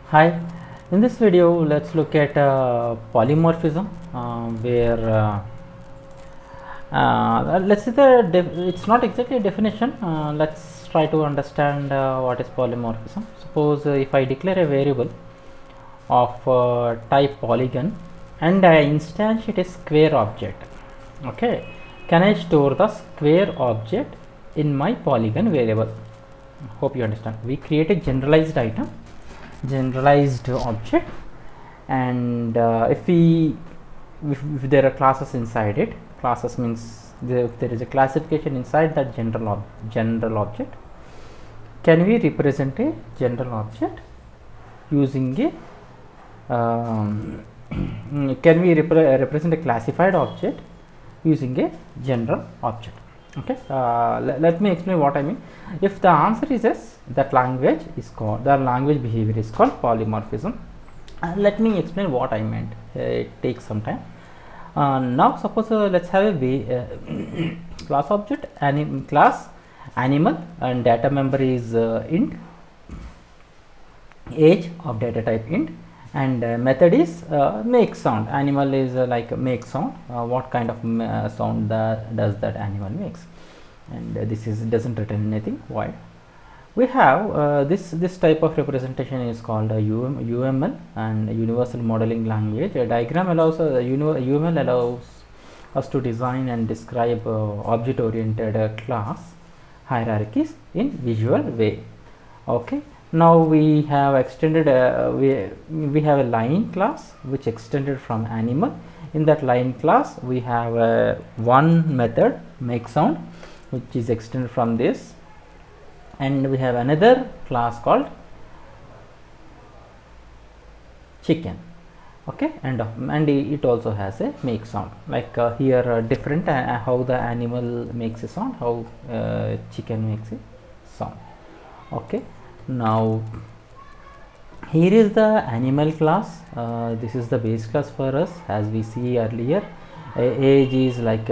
Hi, in this video let's look at polymorphism where let's see it's not exactly a definition. Let's try to understand what is polymorphism. Suppose if I declare a variable of type polygon and I instantiate a square object, okay, can I store the square object in my polygon variable? Hope you understand. We create a generalized item, generalized object, and if there are classes inside it, classes means if there is a classification inside that general object, can we represent a general object using a can we represent a classified object using a general object? Okay, let me explain what I mean. If the answer is yes, that language behavior is called polymorphism. Let me explain what I meant. It takes some time. Now suppose let's have a class object, class animal, and data member is int, age of data type int, and method is make sound. Animal is like make sound. What kind of sound does that animal makes? And this is doesn't return anything void. We have this type of representation is called UML, and universal modeling language. A diagram allows UML allows us to design and describe object oriented class hierarchies in visual way. Okay, now we have extended we have a line class which extended from animal. In that line class we have one method make sound which is extended from this, and we have another class called chicken. Okay, and it also has a make sound, like here different how the animal makes a sound, how chicken makes a sound. Okay, now here is the animal class. This is the base class for us, as we see earlier. Age is like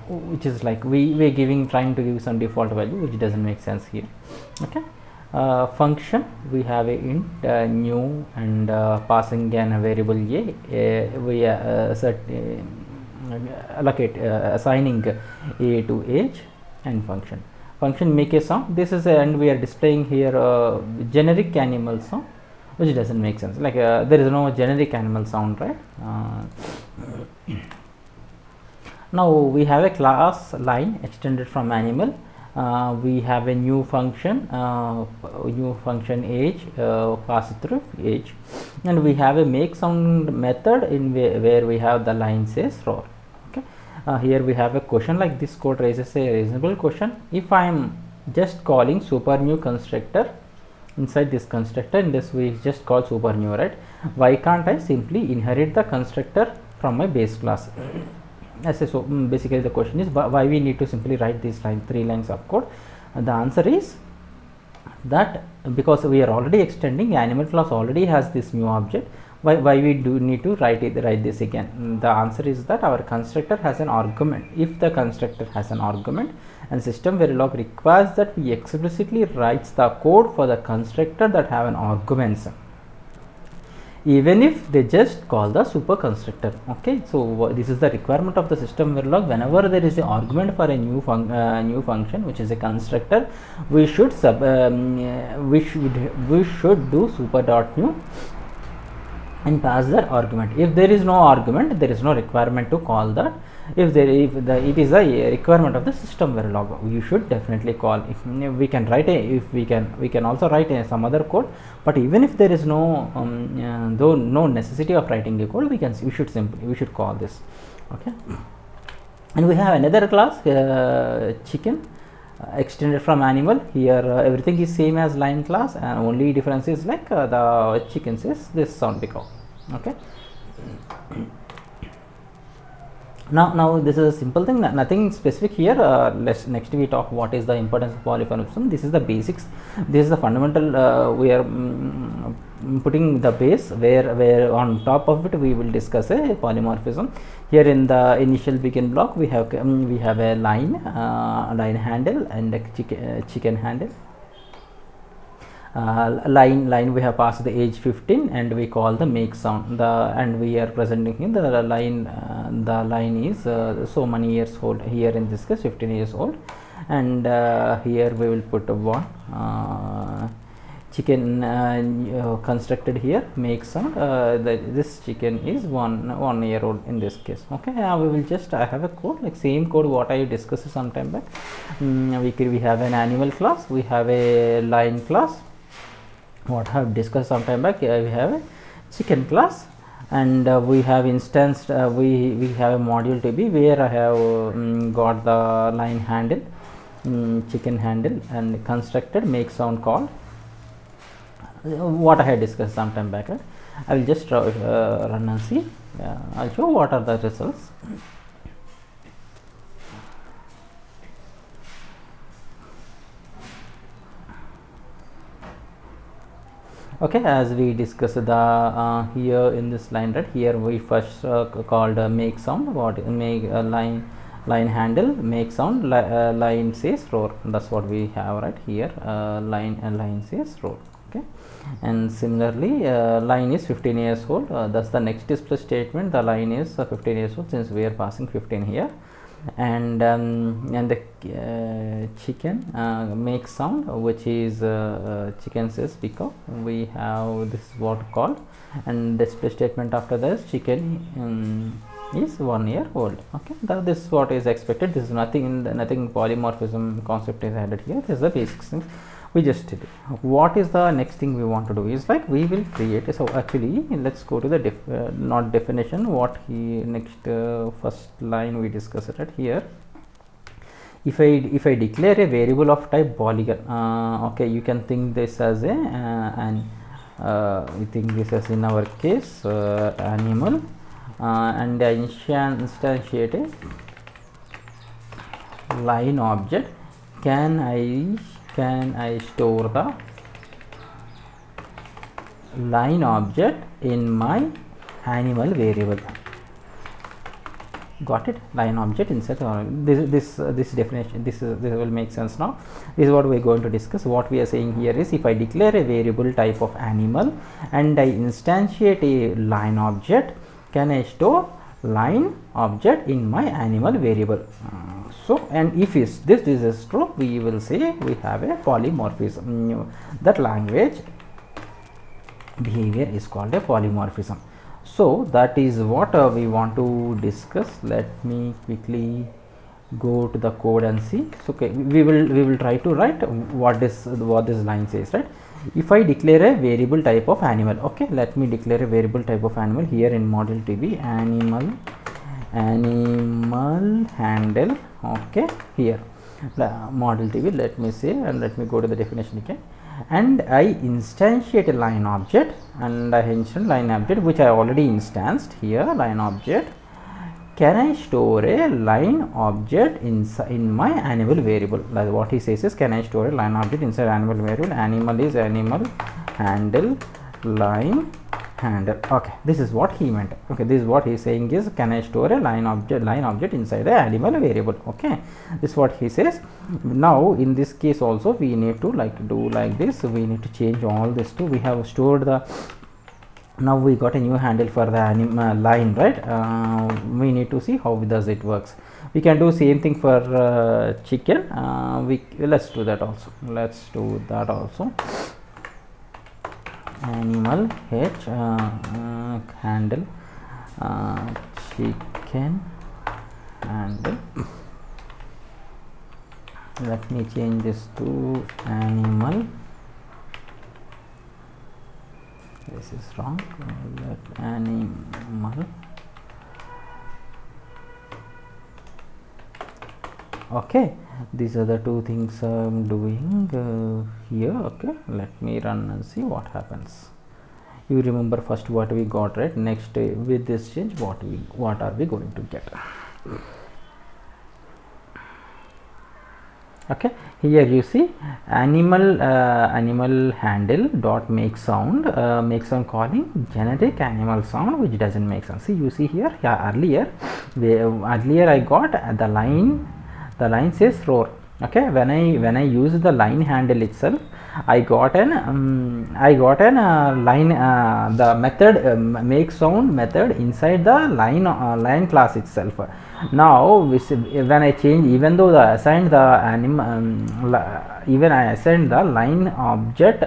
which is like we're trying to give some default value which doesn't make sense here. Okay, function, we have a int new, and passing a variable a, we allocate assigning a to age, and function make a sound. This is and we are displaying here generic animal sound which doesn't make sense, like there is no generic animal sound, right? Now we have a class line extended from animal. We have a new function age, pass it through age, and we have a make sound method in where we have the line says roar. Okay, here we have a question, like this code raises a reasonable question. If I am just calling super new constructor inside this constructor, in this we just call super new, right? Why can't I simply inherit the constructor from my base class? So basically the question is why we need to simply write these three lines of code. The answer is that because we are already extending, animal class already has this new object. Why we do need to write this again? The answer is that our constructor has an argument. If the constructor has an argument, and system Verilog requires that we explicitly writes the code for the constructor that have an arguments, even if they just call the super constructor. Okay, so this is the requirement of the system Verilog. Whenever there is an argument for a new function which is a constructor, we should do super dot new and pass that argument. If there is no argument, there is no requirement to call that. It is a requirement of the system Verilog, you should definitely call. If we can write we can also write some other code, but even if there is no no necessity of writing a code, we should call this. Okay, and we have another class chicken extended from animal. Here everything is same as line class, and only difference is like the chicken says this sound because. Okay, now this is a simple thing, nothing specific here. Next we talk what is the importance of polymorphism. This is the basics, this is the fundamental. We are putting the base where on top of it we will discuss a polymorphism. Here in the initial begin block we have a line handle and a chicken handle. line we have passed the age 15 and we call the make sound and we are presenting in the line is so many years old. Here in this case 15 years old, and here we will put one chicken constructed here make sound. This chicken is one year old in this case. Okay, we will just I have a code like same code what I discussed some time back. We have an animal class, we have a line class what I have discussed some time back. We have a chicken class, and we have instanced we have a module to be where I have got the line handle, chicken handle, and constructed make sound called what I had discussed some time back, right? I will just run and see. I'll show what are the results. Okay, as we discussed the here in this line, right, here we first called make sound, what make line handle make sound, line says roar. That's what we have right here, line says roar. Okay, and similarly line is 15 years old. That's the next display statement. The line is 15 years old since we are passing 15 here, and the chicken makes sound, which is chicken says peacock. We have this is what called, and display statement after this chicken is 1 year old. Okay, this is what is expected. This is nothing polymorphism concept is added here. This is the basic things we just did. What is the next thing we want to do is like we will create. So actually let's go to the not definition, what he next first line we discussed it here. If I declare a variable of type polygon, okay, you can think this as a we think this as in our case animal, and I instantiate a line object. Can I store the line object in my animal variable? Got it? Line object inside this definition. This will make sense now. This is what we are going to discuss. What we are saying here is, if I declare a variable type of animal and I instantiate a line object, can I store line object in my animal variable? So, and if this is true, we will say we have a polymorphism. That language behavior is called a polymorphism. So that is what we want to discuss. Let me quickly go to the code and see. So, okay, we will try to write what this line says, right? If I declare a variable type of animal, okay, let me declare a variable type of animal here in model to be animal handle. Okay, here model TV, let me say, and let me go to the definition again, and I instantiate a line object, and I mentioned line object which I already instanced here, line object. Can I store a line object in my animal variable? Like what he says is, can I store a line object inside animal variable? Animal is animal handle line handle. Okay, this is what he meant. Okay, this is what he is saying is, can I store a line object inside the animal variable? Okay, this is what he says. Now in this case also we need to do like this. So we need to change all this to, we have stored the, now we got a new handle for the animal line, right? We need to see how does it works. We can do same thing for chicken. Let's do that also. Animal handle chicken handle. Let me change this to animal. This is wrong. Let animal. Okay, these are the two things I'm doing here. Okay, let me run and see what happens. You remember first what we got, right? Next with this change, what are we going to get? Okay, here you see animal handle dot make sound calling generic animal sound which doesn't make sense. See, you see here, yeah, earlier I got the line says roar. Okay, when I use the line handle itself, I got an line, the method make sound method inside the line class itself. Now when I change, even though the assigned the even I assigned the line object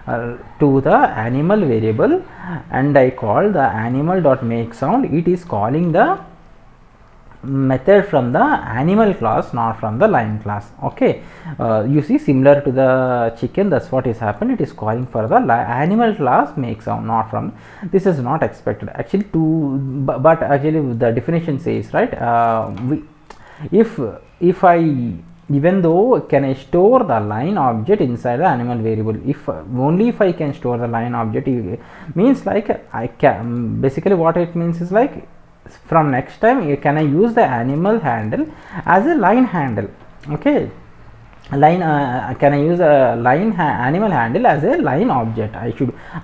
to the animal variable, and I call the animal dot make sound, it is calling the method from the animal class, not from the line class. Okay, you see, similar to the chicken, that's what is happened. It is calling for the animal class make sound, not from. This is not expected actually to, but actually the definition says, right, if I, even though can I store the line object inside the animal variable, if only if I can store the line object, means like I can, basically what it means is like, from next time can I use the animal handle as a line handle. Okay, line can I use a animal handle as a line object? I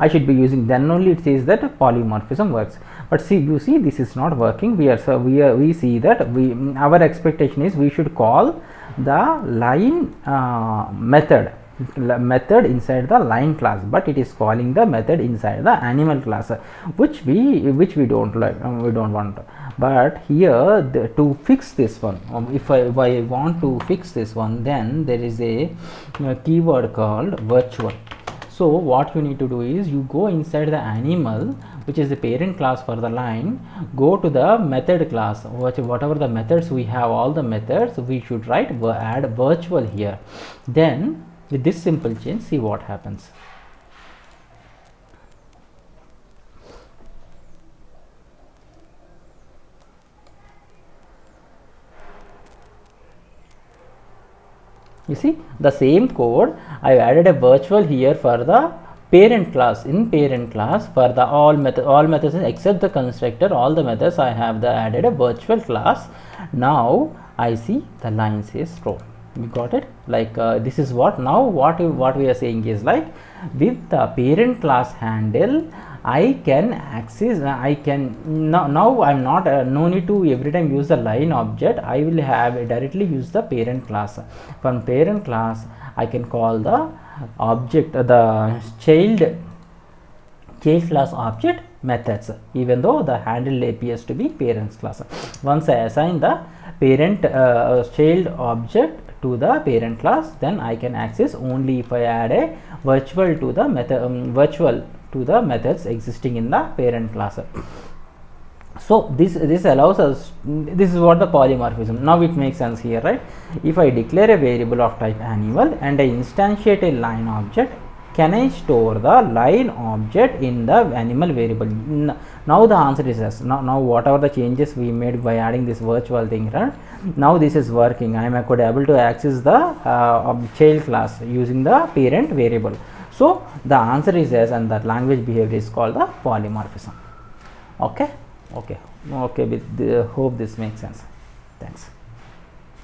should be using, then only it says that polymorphism works. But see, you see, this is not working. We see that our expectation is we should call the line method inside the line class, but it is calling the method inside the animal class, which we don't like, we don't want. But here to fix this one, if I want to fix this one, then there is a keyword called virtual. So what you need to do is you go inside the animal, which is the parent class for the line, go to the method class, whatever the methods we have, all the methods we should write, add virtual here. Then with this simple change, see what happens. You see, the same code, I have added a virtual here for the parent class. In parent class, for the all methods except the constructor, all the methods I have added a virtual class. Now I see the line says row. We got it. Like this is what now what we are saying is like, with the parent class handle I can access, I can now I'm not no need to every time use the line object. I will have directly use the parent class. From parent class I can call the object, the child class object methods, even though the handle appears to be parents class. Once I assign the parent child object to the parent class, then I can access only if I add a virtual to the method to the methods existing in the parent class. So this allows us, this is what the polymorphism. Now it makes sense here, right? If I declare a variable of type animal and I instantiate a line object, can I store the line object in the animal variable? Now the answer is yes. Now whatever the changes we made by adding this virtual thing, right? Now this is working. I am able to access the child class using the parent variable. So the answer is yes, and that language behavior is called the polymorphism. Okay. With hope this makes sense. Thanks.